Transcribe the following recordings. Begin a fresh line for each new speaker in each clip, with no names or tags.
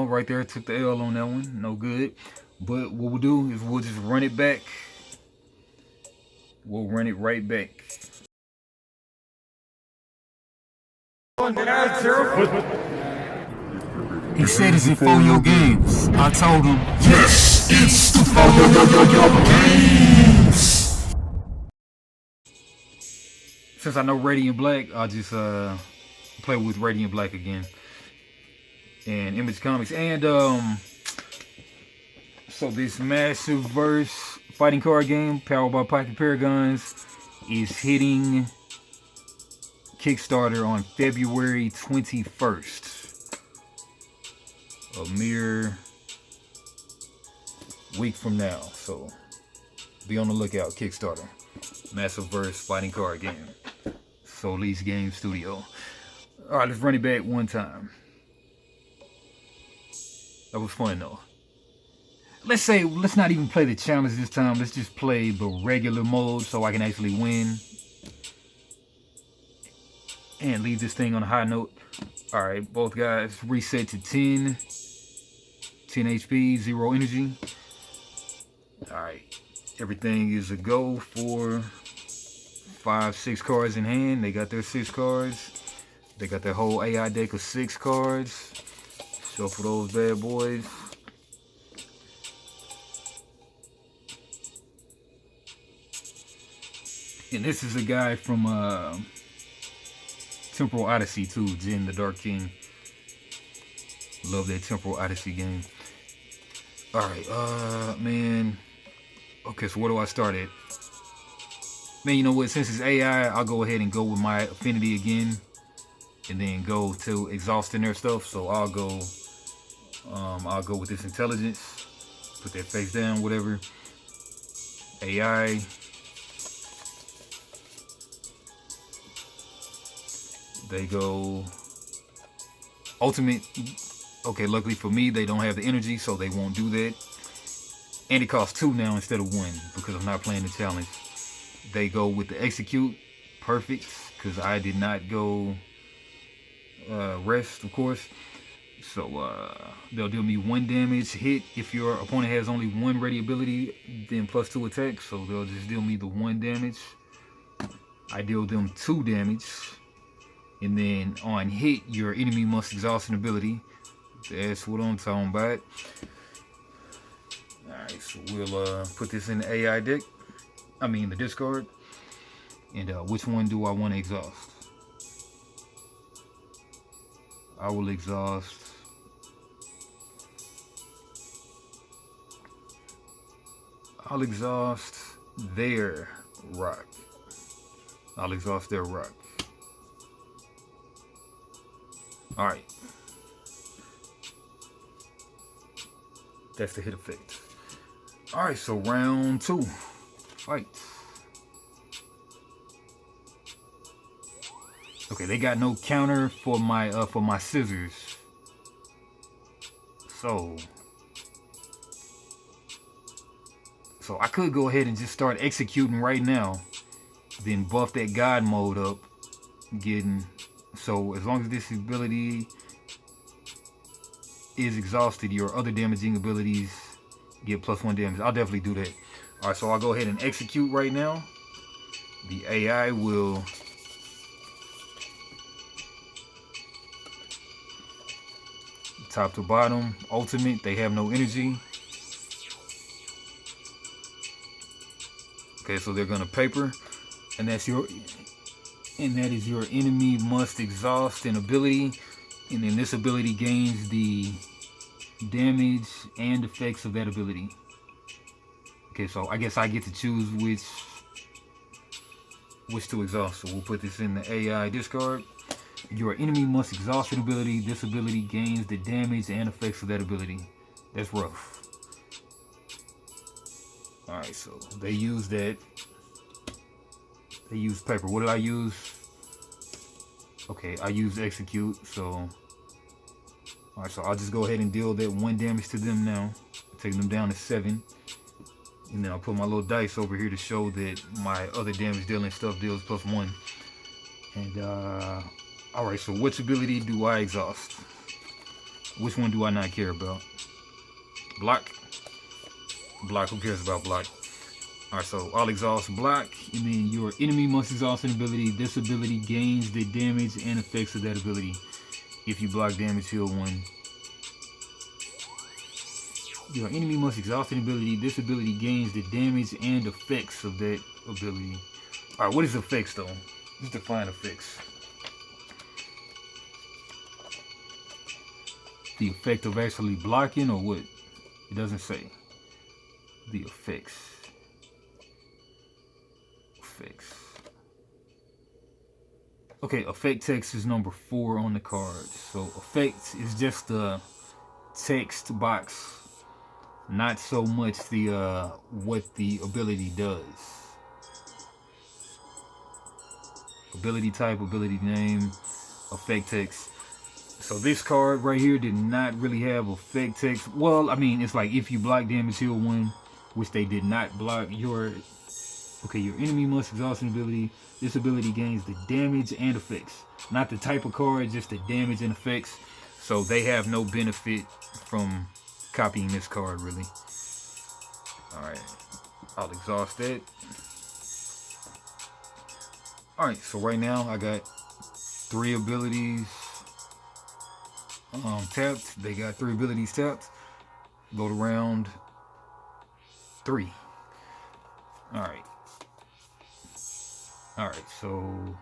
right there. Took the L on that one. No good. But what we'll do is we'll just run it back. We'll run it right back. He said, is it for your games? I told him, yes, it's the for your games. Since I know Radiant Black, I'll just play with Radiant Black again. And Image Comics. And so this massive verse fighting card game, powered by Paragons, is hitting Kickstarter on February 21st. A mere week from now. So be on the lookout, Kickstarter. Massive verse fighting card game. Solis Game Studio. Alright, let's run it back one time. That was fun though. Let's not even play the challenge this time. Let's just play the regular mode so I can actually win. And leave this thing on a high note. Alright, both guys reset to 10 HP, 0 energy. Alright, everything is a go for 5-6 cards in hand. They got their 6 cards. They got their whole AI deck of 6 cards. Shuffle those bad boys. And this is a guy from Temporal Odyssey too, Jin the Dark King. Love that Temporal Odyssey game. Alright, man. Okay, so where do I start at? Man, you know what? Since it's AI, I'll go ahead and go with my affinity again. And then go to exhausting their stuff. So I'll go with this intelligence. Put that face down, whatever. AI. They go ultimate. Okay, luckily for me, they don't have the energy, so they won't do that. And it costs 2 now instead of 1 because I'm not playing the challenge. They go with the execute. Perfect, because I did not go rest, of course. So they'll deal me 1 damage hit. If your opponent has only 1 ready ability, then +2 attack. So they'll just deal me the 1 damage. I deal them 2 damage. And then on hit, your enemy must exhaust an ability. That's what I'm talking about. Alright, so we'll put this in the AI deck. I mean the discard. And which one do I want to exhaust? I will exhaust their rock. I'll exhaust their rock. Alright. That's the hit effect. Alright, so round 2. Fight. Okay, they got no counter for my scissors. So I could go ahead and just start executing right now. Then buff that God mode up. So as long as this ability is exhausted, your other damaging abilities get +1 damage. I'll definitely do that. Alright, so I'll go ahead and execute right now. The AI will top to bottom, ultimate, they have no energy. Okay, so they're gonna paper, and that is your enemy must exhaust an ability, and then this ability gains the damage and effects of that ability. Okay, so I guess I get to choose which to exhaust. So we'll put this in the AI discard. Your enemy must exhaust an ability. This ability gains the damage and effects of that ability. That's rough. Alright, so they use that. They use paper. What did I use? Okay, I used execute, so alright, so I'll just go ahead and deal that 1 damage to them now. Taking them down to 7. And then I'll put my little dice over here to show that my other damage dealing stuff deals +1. And alright, so which ability do I exhaust? Which one do I not care about? Block. Block. Who cares about block? Alright, so I'll exhaust block, and then your enemy must exhaust an ability. This ability gains the damage and effects of that ability. If you block damage, heal 1. Your enemy must exhaust an ability. This ability gains the damage and effects of that ability. Alright, what is effects though? Let's define effects. The effect of actually blocking or what? It doesn't say. The effects. Effects. Okay, effect text is number 4 on the card. So effects is just the text box, not so much the what the ability does. Ability type, ability name, effect text. So this card right here did not really have effect text. Well, I mean, it's like if you block damage, heal 1, which they did not block. Your enemy must exhaust an ability. This ability gains the damage and effects. Not the type of card, just the damage and effects. So they have no benefit from copying this card, really. Alright, I'll exhaust that. Alright, so right now I got 3 abilities tapped. They got 3 abilities tapped. Go to round 3. Alright. Alright, so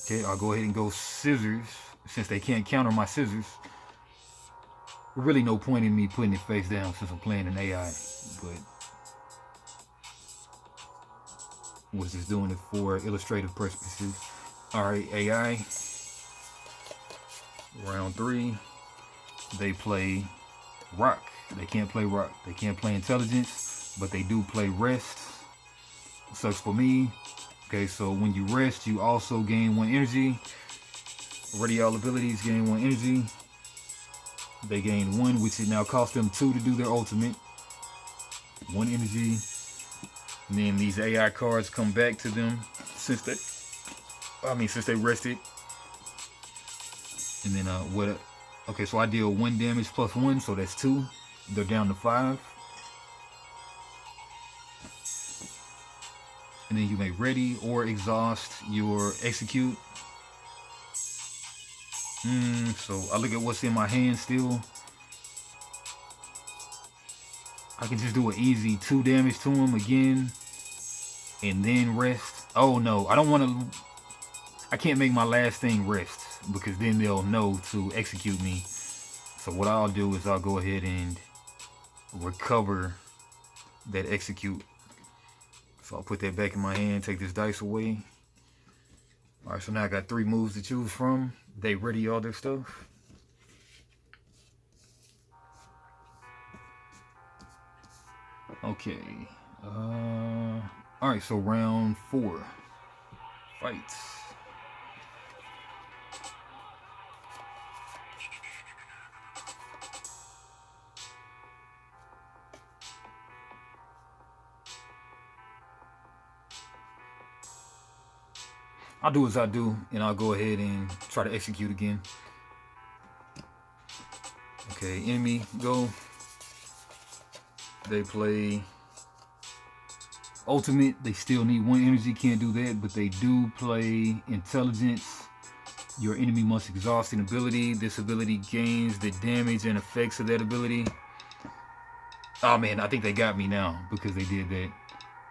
okay, I'll go ahead and go scissors since they can't counter my scissors. Really no point in me putting it face down since I'm playing an AI, but was just doing it for illustrative purposes. Alright, AI. Round 3. They play rock. They can't play rock. They can't play intelligence, but they do play rest. Sucks for me. Okay, so when you rest, you also gain 1 energy. Already all abilities gain 1 energy. They gain 1, which it now costs them 2 to do their ultimate. 1 energy. And then these AI cards come back to them since they rested. And then okay, so I deal 1 damage plus 1, so that's 2. They're down to 5. And then you may ready or exhaust your execute. So I look at what's in my hand still. I can just do an easy 2 damage to him again. And then rest. Oh no, I don't want to. I can't make my last thing rest because then they'll know to execute me. So what I'll do is I'll go ahead and recover that execute. So I'll put that back in my hand, take this dice away. Alright, so now I got 3 moves to choose from. They ready all their stuff. Okay. Alright, so round 4. Fights. I'll do as I do, and I'll go ahead and try to execute again. Okay, enemy, go. They play ultimate. They still need 1 energy, can't do that, but they do play intelligence. Your enemy must exhaust an ability. This ability gains the damage and effects of that ability. Oh man, I think they got me now because they did that.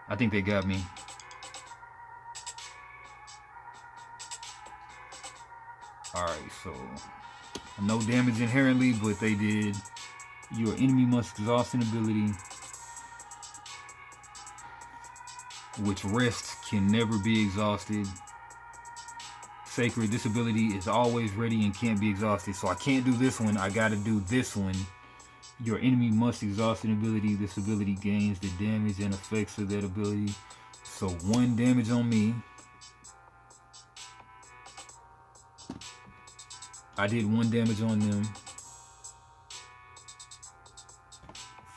I think they got me. Alright, so no damage inherently, but they did. Your enemy must exhaust an ability, which rest can never be exhausted. Sacred, this ability is always ready and can't be exhausted. So I can't do this one, I gotta do this one. Your enemy must exhaust an ability. This ability gains the damage and effects of that ability. So 1 damage on me. I did 1 damage on them.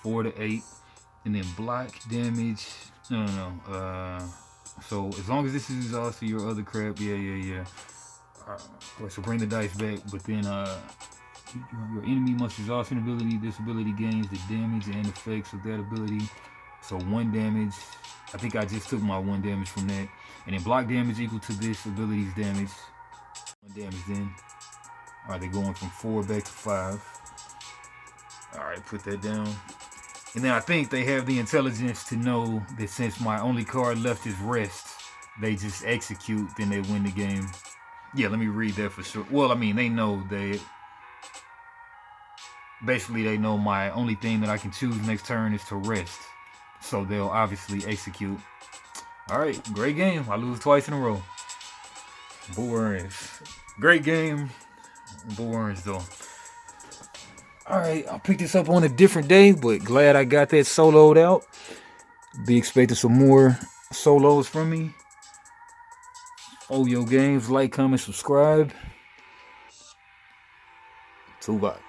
4 to 8. And then block damage. No. So So as long as this is exhausted, your other crap, yeah. Alright, so bring the dice back, but then your enemy must exhaust an ability. This ability gains the damage and effects of that ability. So 1 damage. I think I just took my 1 damage from that. And then block damage equal to this ability's damage. 1 damage then. Alright, they're going from 4 back to 5. Alright, put that down. And then I think they have the intelligence to know that since my only card left is rest, they just execute, then they win the game. Yeah, let me read that for sure. Well, I mean, they know that... Basically, they know my only thing that I can choose next turn is to rest. So they'll obviously execute. Alright, great game. I lose twice in a row. Bull earns. Great game. Bull earns, though. Alright, I'll pick this up on a different day, but glad I got that soloed out. Be expecting some more solos from me. Oyo Games, like, comment, subscribe. Tuvok.